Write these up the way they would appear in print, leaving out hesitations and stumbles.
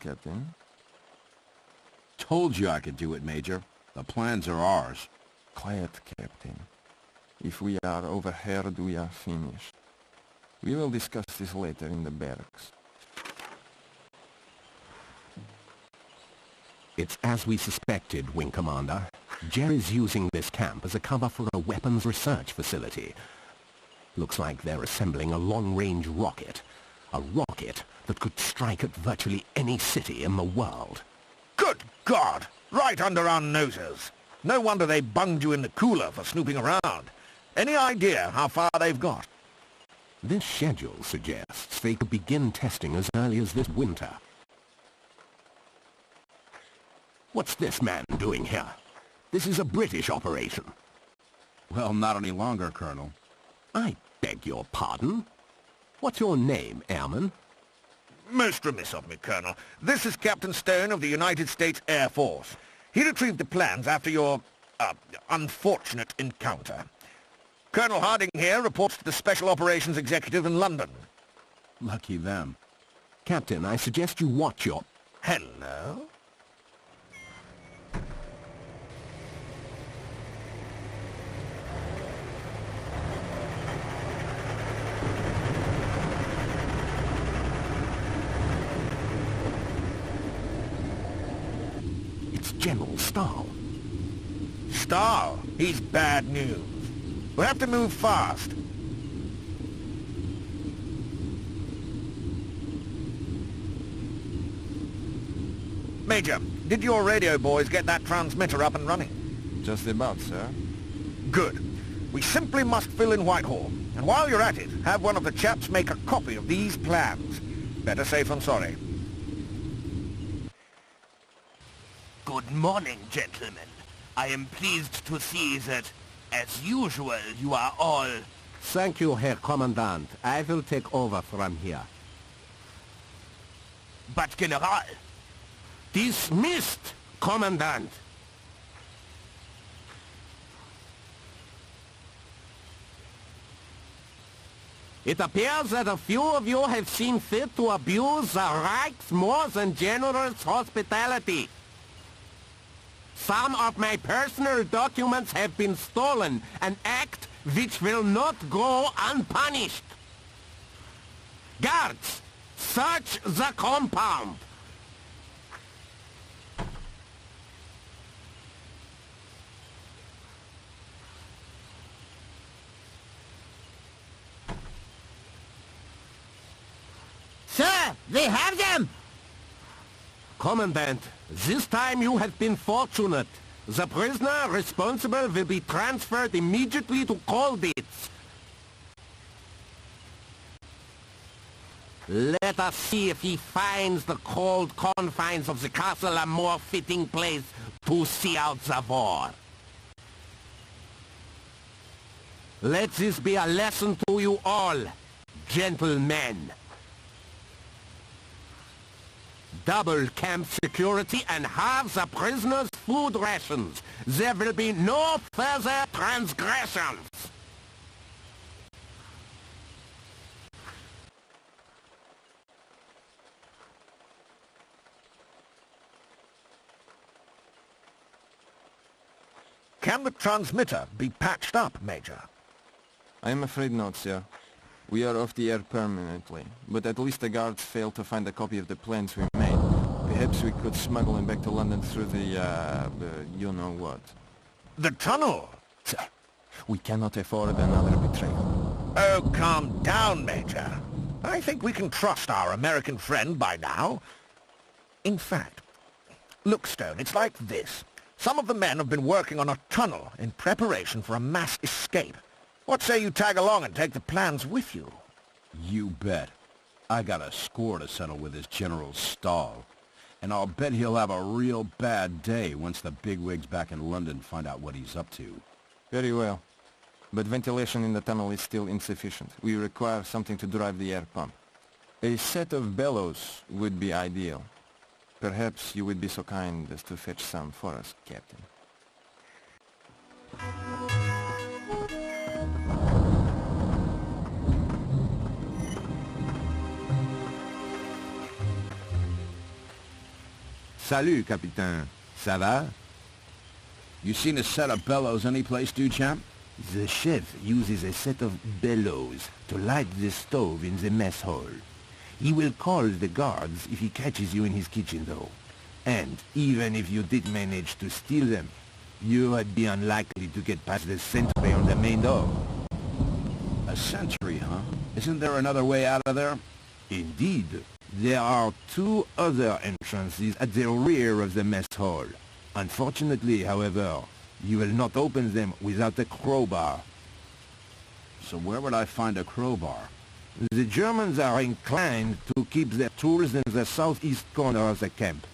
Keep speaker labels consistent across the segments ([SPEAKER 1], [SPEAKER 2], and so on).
[SPEAKER 1] Captain.
[SPEAKER 2] Told you I could do it, Major. The plans are ours.
[SPEAKER 1] Quiet, Captain. If we are overheard, we are finished. We will discuss this later in the barracks.
[SPEAKER 3] It's as we suspected, Wing Commander. Jerry's using this camp as a cover for a weapons research facility. Looks like they're assembling a long-range rocket. A rocket that could strike at virtually any city in the world.
[SPEAKER 4] Good God! Right under our noses! No wonder they bunged you in the cooler for snooping around. Any idea how far they've got?
[SPEAKER 3] This schedule suggests they could begin testing as early as this winter. What's this man doing here? This is a British operation.
[SPEAKER 2] Well, not any longer, Colonel.
[SPEAKER 3] I beg your pardon? What's your name, Airman?
[SPEAKER 4] Most remiss of me, Colonel. This is Captain Stone of the United States Air Force. He retrieved the plans after your, unfortunate encounter. Colonel Harding here reports to the Special Operations Executive in London.
[SPEAKER 2] Lucky them.
[SPEAKER 3] Captain, I suggest you watch your...
[SPEAKER 4] Hello?
[SPEAKER 3] It's General Stahl.
[SPEAKER 4] Stahl? He's bad news. We'll have to move fast. Major, did your radio boys get that transmitter up and running?
[SPEAKER 1] Just about, sir.
[SPEAKER 4] Good. We simply must fill in Whitehall. And while you're at it, have one of the chaps make a copy of these plans. Better safe than sorry.
[SPEAKER 5] Good morning, gentlemen. I am pleased to see that, as usual, you are all...
[SPEAKER 3] Thank you, Herr Commandant. I will take over from here.
[SPEAKER 5] But, General...
[SPEAKER 3] Dismissed, Commandant! It appears that a few of you have seen fit to abuse the Reich's more than generous hospitality. Some of my personal documents have been stolen, an act which will not go unpunished. Guards, search the compound.
[SPEAKER 6] Sir, they have them!
[SPEAKER 3] Commandant, this time you have been fortunate. The prisoner responsible will be transferred immediately to Colditz. Let us see if he finds the cold confines of the castle a more fitting place to see out the war. Let this be a lesson to you all, gentlemen. Double camp security and halve the prisoners' food rations. There will be no further transgressions.
[SPEAKER 4] Can the transmitter be patched up, Major?
[SPEAKER 1] I am afraid not, sir. We are off the air permanently, but at least the guards failed to find a copy of the plans we made. Perhaps we could smuggle them back to London through the you-know-what.
[SPEAKER 4] The tunnel?
[SPEAKER 1] Sir, we cannot afford another betrayal.
[SPEAKER 4] Oh, calm down, Major. I think we can trust our American friend by now. In fact, look, Stone, it's like this. Some of the men have been working on a tunnel in preparation for a mass escape. What say you tag along and take the plans with you?
[SPEAKER 2] You bet. I got a score to settle with this General Stahl. And I'll bet he'll have a real bad day once the bigwigs back in London find out what he's up to.
[SPEAKER 1] Very well. But ventilation in the tunnel is still insufficient. We require something to drive the air pump. A set of bellows would be ideal. Perhaps you would be so kind as to fetch some for us, Captain.
[SPEAKER 2] Salut, Capitaine. Ça va? You seen a set of bellows anyplace, Duchamp?
[SPEAKER 3] The chef uses a set of bellows to light the stove in the mess hall. He will call the guards if he catches you in his kitchen, though. And even if you did manage to steal them, you would be unlikely to get past the sentry on the main door.
[SPEAKER 2] A sentry, huh? Isn't there another way out of there?
[SPEAKER 3] Indeed. There are 2 other entrances at the rear of the mess hall. Unfortunately, however, you will not open them without a crowbar.
[SPEAKER 2] So where would I find a crowbar?
[SPEAKER 3] The Germans are inclined to keep their tools in the southeast corner of the camp.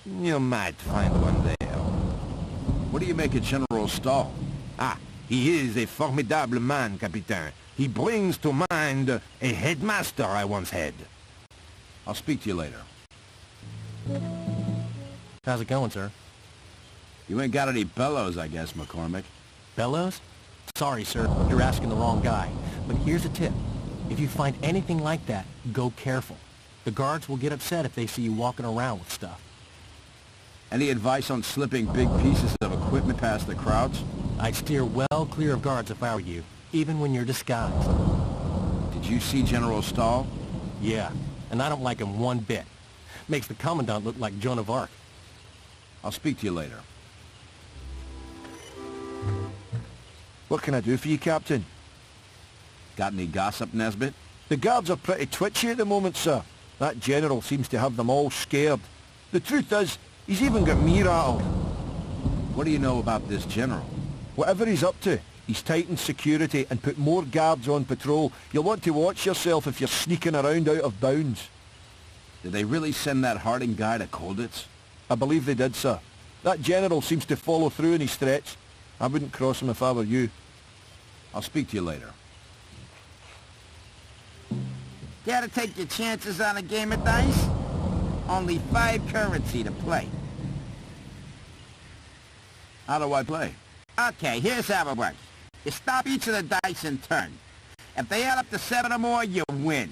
[SPEAKER 3] You might find one there.
[SPEAKER 2] What do you make of General Stahl?
[SPEAKER 3] Ah, he is a formidable man, Capitaine. He brings to mind a headmaster I once had.
[SPEAKER 2] I'll speak to you later.
[SPEAKER 7] How's it going, sir?
[SPEAKER 2] You ain't got any bellows, I guess, McCormick.
[SPEAKER 7] Bellows? Sorry, sir. You're asking the wrong guy. But here's a tip. If you find anything like that, go careful. The guards will get upset if they see you walking around with stuff.
[SPEAKER 2] Any advice on slipping big pieces of equipment past the crowds?
[SPEAKER 7] I'd steer well clear of guards if I were you, even when you're disguised.
[SPEAKER 2] Did you see General Stahl?
[SPEAKER 7] Yeah, and I don't like him one bit. Makes the Commandant look like Joan of Arc.
[SPEAKER 2] I'll speak to you later.
[SPEAKER 8] What can I do for you, Captain?
[SPEAKER 2] Got any gossip, Nesbit?
[SPEAKER 8] The guards are pretty twitchy at the moment, sir. That general seems to have them all scared. The truth is, he's even got me rattled.
[SPEAKER 2] What do you know about this general?
[SPEAKER 8] Whatever he's up to, he's tightened security and put more guards on patrol. You'll want to watch yourself if you're sneaking around out of bounds.
[SPEAKER 2] Did they really send that Harding guy to Colditz?
[SPEAKER 8] I believe they did, sir. That general seems to follow through in his threats. I wouldn't cross him if I were you.
[SPEAKER 2] I'll speak to you later.
[SPEAKER 6] Dare to take your chances on a game of dice? Only 5 currency to play.
[SPEAKER 2] How do I play?
[SPEAKER 6] Okay, here's how it works. You stop each of the dice in turn. If they add up to 7 or more, you win.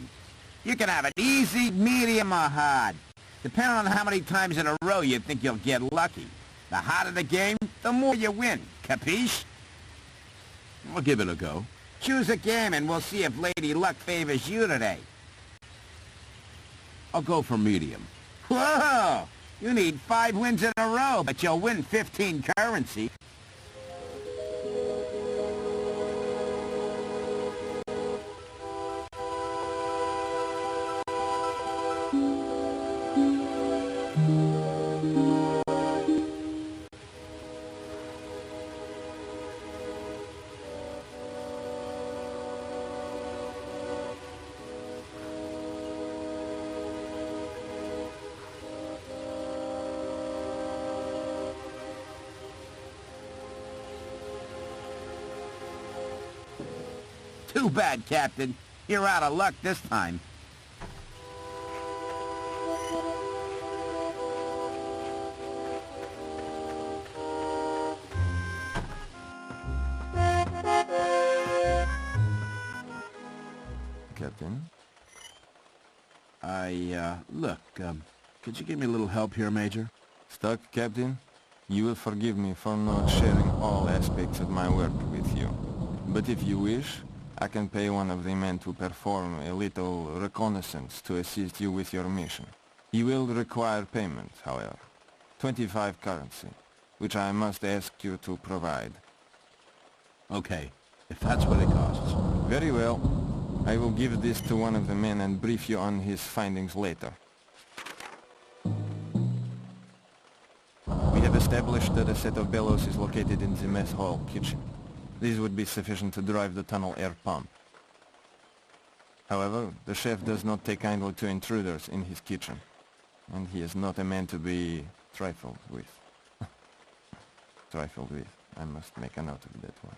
[SPEAKER 6] You can have it easy, medium, or hard, depending on how many times in a row you think you'll get lucky. The harder the game, the more you win. Capiche?
[SPEAKER 2] I'll give it a go.
[SPEAKER 6] Choose a game and we'll see if Lady Luck favors you today.
[SPEAKER 2] I'll go for medium.
[SPEAKER 6] Whoa! You need 5 wins in a row, but you'll win 15 currency. Too bad, Captain. You're out of luck this time.
[SPEAKER 1] Captain?
[SPEAKER 2] Look, could you give me a little help here, Major?
[SPEAKER 1] Stuck, Captain? You will forgive me for not sharing all aspects of my work with you. But if you wish, I can pay one of the men to perform a little reconnaissance to assist you with your mission. You will require payment, however. 25 currency, which I must ask you to provide.
[SPEAKER 2] Okay, if that's what it costs.
[SPEAKER 1] Very well. I will give this to one of the men and brief you on his findings later. We have established that a set of bellows is located in the mess hall kitchen. These would be sufficient to drive the tunnel air pump. However, the chef does not take kindly to intruders in his kitchen, and he is not a man to be trifled with. Trifled with. I must make a note of that one.